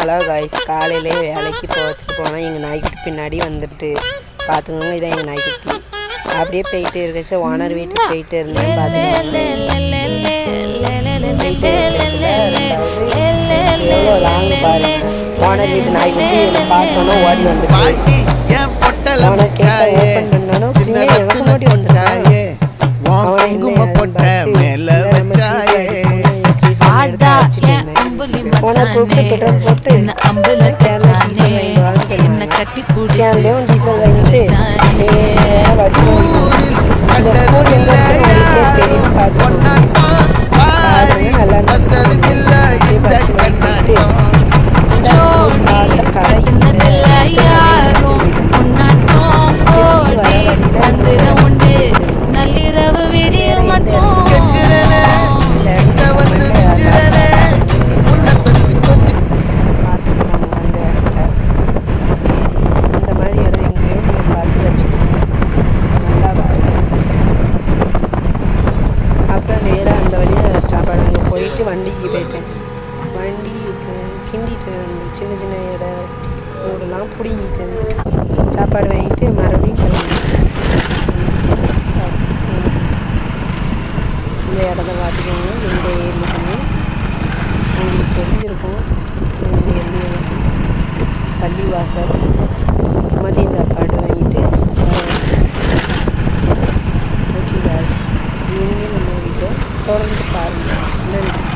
Hello guys, காலையிலே வேலைக்கு துவச்சிட்டு போனால் எங்கள் நாய்க்குட்டி பின்னாடி வந்துட்டு பார்த்துக்கோங்க. இதான் எங்கள் நாய்க்குட்டி. அப்படியே போயிட்டு இருக்க ஓனர் வீட்டுக்கு போயிட்டு இருந்தேன். பார்த்துக்கோங்க எவ்வளோ லாங் பாருங்க. ஓனர் வீட்டு நாய்க்குட்டி பார்த்தோன்னா ஓடி வந்துட்டு ஓனர் கேட்ட ஓப்பன் பண்ணாலும் பின்னாடி எனக்கு ஓடி வந்துட்டாங்க. ஓனர் கூப்பிட்டு பெட்ரோல் போட்டு கேன்லேயும் டீசல் வாங்கிட்டு இந்த ஸ்கூல் எங்கே தெரியும் பார்த்துக்கோங்க. நல்லா நள்ளிரவு விடிய மட்டும் போயிட்டு வண்டிக்கு போயிட்டேன். வண்டி கிண்டிட்டு சின்ன சின்ன ஊரெல்லாம் பிடிங்கிட்டு சாப்பாடு வாங்கிட்டு மறுபடியும் இந்த இடத்த பார்த்துக்கோங்க. இந்த ஏரியாவுமே உங்களுக்கு தெரிஞ்சிருக்கும். இந்த ஏரியா பள்ளிவாசல் மதியம் சாப்பாடு வாங்கிட்டு ஓகே காய்ஸ், இனிமேல் நம்ம வீட்டை தொடர்ந்து பாருங்கள். நன்றி.